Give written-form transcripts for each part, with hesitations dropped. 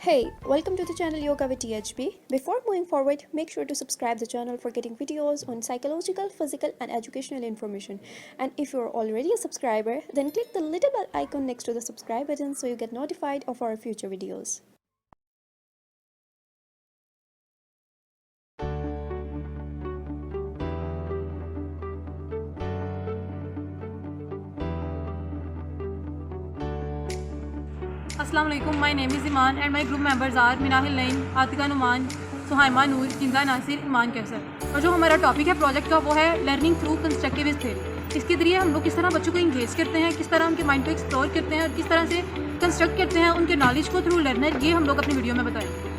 Hey, welcome to the channel Yoga with THB. Before moving forward, make sure to subscribe the channel for getting videos on psychological, physical and educational information. And if you're already a subscriber, then click the little bell icon next to the subscribe button so you get notified of our future videos. Assalamu alaikum. My name is Iman and my group members are Minahil Naeem, Atika Numan, Suhaima Noor, Kinza Nasir, Iman Kausar. और जो हमारा topic है project का वो है learning through constructivist theory. इसके जरिए हम लोग किस तरह बच्चों को इंगेज करते हैं, किस तरह उनके माइंड को एक्सप्लोर करते हैं और किस तरह से कंस्ट्रक्ट करते हैं उनके नॉलेज को थ्रू लर्नर, ये हम लोग अपनी वीडियो में बताएंगे।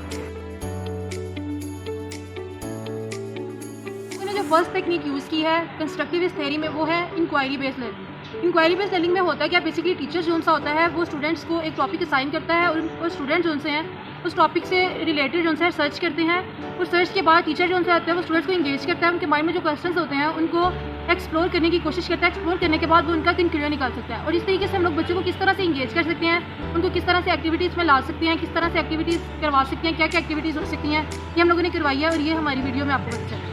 मैंने जो फर्स्ट टेक्निक यूज़ की है कंस्ट्रक्टिविस्ट थ्योरी में वो है inquiry based learning. Inquiry based learning में होता है क्या, बेसिकली टीचर जो सा होता है वो स्टूडेंट्स को एक टॉपिक असाइन करता है और स्टूडेंट्स जो से हैं उस टॉपिक से रिलेटेड जो है सर्च करते हैं और सर्च के बाद टीचर जो आते हैं वो स्टूडेंट्स को इंगेज करता है, उनके माइंड में जो क्वेश्चंस होते हैं उनको एक्सप्लोर करने की कोशिश करता है। एक्सप्लोर करने के बाद वो उनका कंक्लूजन निकाल सकता है। और इस तरीके से हम लोग बच्चों को किस तरह से इंगेज कर सकते हैं, उनको किस तरह से एक्टिविटीज़ में ला सकते हैं, किस तरह से एक्टिविटीज़ करवा सकते हैं, क्या क्या एक्टिविटीज़ हो सकती हैं, ये हम लोगों ने करवाई है और ये हमारी वीडियो में आपको पता चलेगा।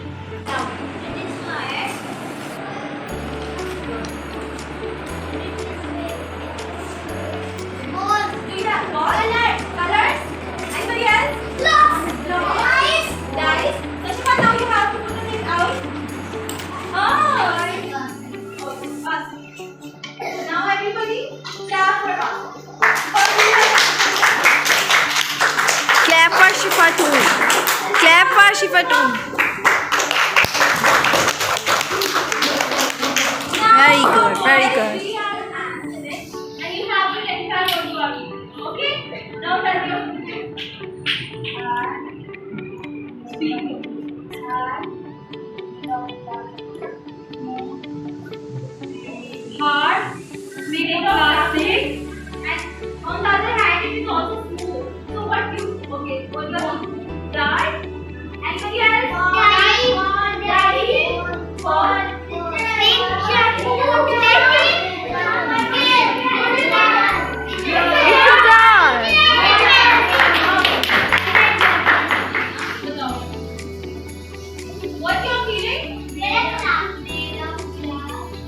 Clap for Shifatun. Clap for Shifatun. Very good, very good. And you have to take time on working. Okay? Now tell me. Hard, medium, plastic, and on the other hand it is also smooth. So what you? Okay, what you want? Dry. Anybody else? Daddy. What you're feeling?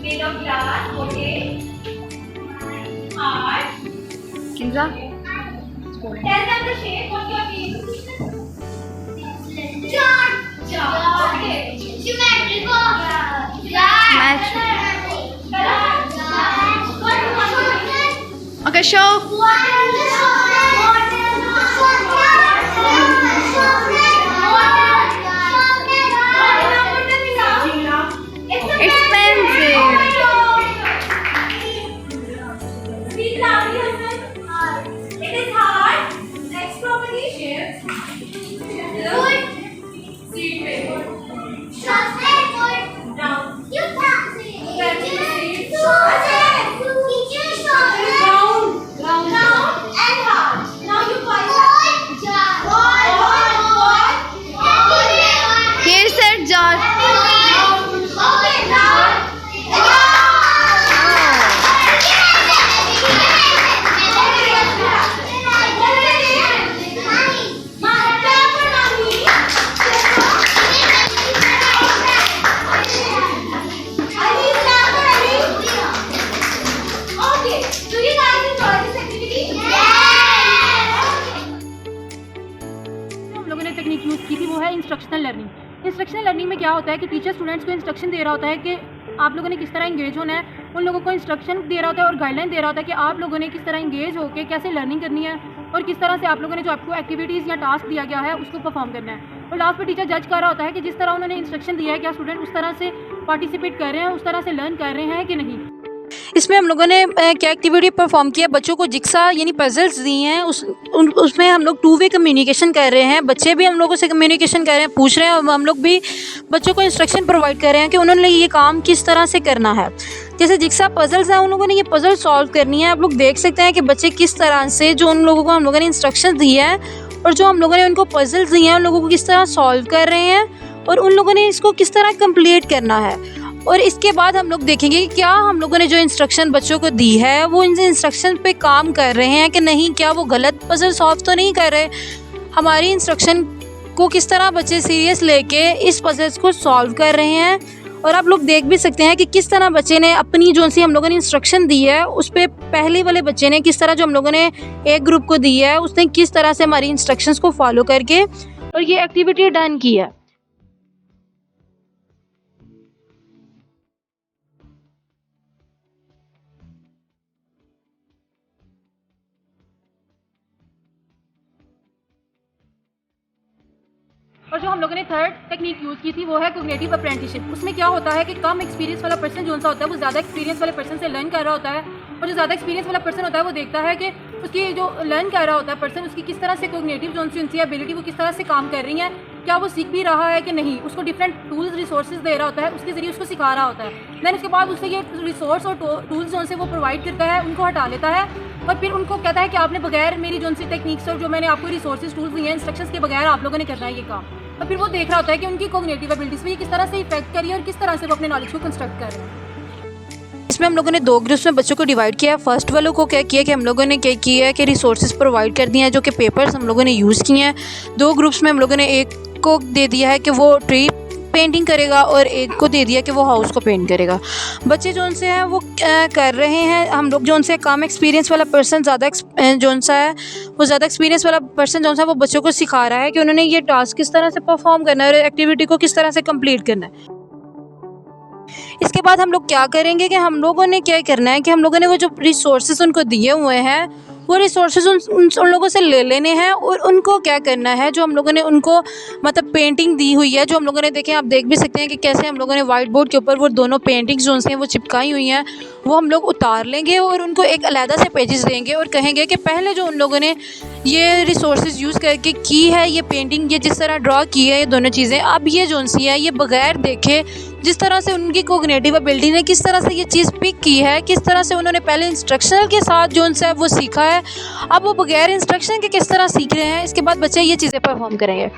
Made of glass. Okay. Hard. Kinza? Tell them the shape. What you're feeling? Jar. Okay. Symmetrical. Okay, show. Expensive. Speak loudly, husband. It is hard. Next property shape. Wood. Seed paper. Down. Round and hard. Now you find Here said jar. Technique use की थी वो है instructional learning. Instructional learning में क्या होता है कि teacher students को इंस्ट्रक्शन दे रहा होता है कि आप लोगों ने किस तरह इंगेज होना है, उन लोगों को इंस्ट्रक्शन दे रहा होता है और गाइडलाइन दे रहा होता है कि आप लोगों ने किस तरह इंगेज होकर कैसे लर्निंग करनी है और किस तरह से आप लोगों ने जो आपको एक्टिविटीज़ या टास्क दिया गया है उसको परफॉर्म करना है। और लास्ट में टीचर जज कर रहा होता है कि जिस तरह उन्होंने इंस्ट्रक्शन दिया है क्या स्टूडेंट उस तरह से पार्टिसिपेट कर रहे हैं, उस तरह से लर्न कर रहे हैं कि नहीं। इसमें हम लोगों ने क्या एक्टिविटी परफॉर्म किया, बच्चों को जिक्सा यानी पजल्स दी हैं, उसमें हम लोग 2 वे कम्युनिकेशन कर रहे हैं। बच्चे भी हम लोगों से कम्युनिकेशन कर रहे हैं, पूछ रहे हैं और हम लोग भी बच्चों को इंस्ट्रक्शन प्रोवाइड कर रहे हैं कि उन्होंने ये काम किस तरह से करना है। जैसे जिक्सा पजल्स हैं, उन लोगों ने ये पजल सॉल्व करनी है। आप लोग देख सकते हैं कि बच्चे किस तरह से जो उन लोगों को हम लोगों ने इंस्ट्रक्शन दी है और जो हम लोगों ने उनको पजल्स दिए हैं उन लोगों को किस तरह सॉल्व कर रहे हैं और उन लोगों ने इसको किस तरह कंप्लीट करना है। और इसके बाद हम लोग देखेंगे कि क्या हम लोगों ने जो इंस्ट्रक्शन बच्चों को दी है वो इन इंस्ट्रक्शन पे काम कर रहे हैं कि नहीं, क्या वो गलत पजल सॉल्व तो नहीं कर रहे, हमारी इंस्ट्रक्शन को किस तरह बच्चे सीरियस लेके इस पजल्स को सॉल्व कर रहे हैं। और आप लोग देख भी सकते हैं कि किस तरह बच्चे ने अपनी जो सी हम लोगों ने इंस्ट्रक्शन दी है उस पर पहले वाले बच्चे ने किस तरह जो हम लोगों ने एक ग्रुप को दी है उसने किस तरह से हमारी इंस्ट्रक्शंस को फॉलो करके और ये एक्टिविटी डन की है। और जो हम लोगों ने थर्ड टेक्निक यूज़ की थी वो है कोग्निटिव अप्रेंटिसशिप। उसमें क्या होता है कि कम एक्सपीरियंस वाला पर्सन जो सा होता है वो ज़्यादा एक्सपीरियंस वाले पर्सन से लर्न कर रहा होता है, और जो ज़्यादा एक्सपीरियंस वाला पर्सन होता है वो देखता है कि उसकी जो लर्न कर रहा होता है पर्सन, उसकी किस तरह से कोग्निटिव जो उनकी एबिलिटी वो किस तरह से काम कर रही है, क्या वो सीख भी रहा है कि नहीं, उसको डिफरेंट टूल्स रिसोर्सेज दे रहा होता है, उसके ज़रिए उसको सिखा रहा होता है। दैन उसके बाद उससे ये रिसोर्स और टूल्स जो से वो प्रोवाइड करता है उनको हटा लेता है और फिर उनको कहता है कि आपने बगैर मेरी जो सी टेक्निक्स और जो मैंने आपको रिसोर्सेज टूल्स दिए हैं इंस्ट्रक्शंस के बगैर आप लोगों ने करना है ये काम। और फिर वो देख रहा होता है कि उनकी कोग्निटिव एबिलिटीज़ पे ये किस तरह से इफेक्ट करी है और किस तरह से वो अपने नॉलेज को कंस्ट्रक्ट कर रहे हैं। इसमें हम लोगों ने 2 ग्रुप्स में बच्चों को डिवाइड किया है। फर्स्ट वालों को क्या किया कि हम लोगों ने क्या किया है कि रिसोर्सेज प्रोवाइड कर दिए हैं जो कि पेपर्स हम लोगों ने यूज़ किए हैं। 2 ग्रुप्स में हम लोगों ने एक को दे दिया है कि वो ट्री पेंटिंग करेगा और एक को दे दिया कि वो हाउस को पेंट करेगा। बच्चे जो उनसे हैं वो कर रहे हैं, हम लोग जो उनसे कम एक्सपीरियंस वाला पर्सन ज़्यादा जो सा है वो ज़्यादा एक्सपीरियंस वाला पर्सन जो सा वो बच्चों को सिखा रहा है कि उन्होंने ये टास्क किस तरह से परफॉर्म करना है और एक्टिविटी को किस तरह से कंप्लीट करना है। इसके बाद हम लोग क्या करेंगे कि हम लोगों ने क्या करना है कि हम लोगों ने वो जो रिसोर्सेज उनको दिए हुए हैं वो रिसोर्सेज उन लोगों से ले लेने हैं और उनको क्या करना है, जो हम लोगों ने उनको मतलब पेंटिंग दी हुई है, जो हम लोगों ने देखें आप देख भी सकते हैं कि कैसे हम लोगों ने वाइट बोर्ड के ऊपर वो दोनों पेंटिंग्स जो हैं वो चिपकाई हुई हैं, वो हम लोग उतार लेंगे और उनको एक अलहदा से पेजेस देंगे और कहेंगे कि पहले जो उन लोगों ने ये रिसोर्सेज यूज़ करके की है ये पेंटिंग, ये जिस तरह ड्रॉ की है ये दोनों चीज़ें, अब ये जो सी है ये बगैर देखे जिस तरह से उनकी कोग्निटिव एबिलिटी ने किस तरह से ये चीज़ पिक की है, किस तरह से उन्होंने पहले इंस्ट्रक्शन के साथ जो उनसे वो सीखा है, अब वो बगैर इंस्ट्रक्शन के किस तरह सीख रहे हैं, इसके बाद बच्चे ये चीज़ें परफॉर्म करेंगे।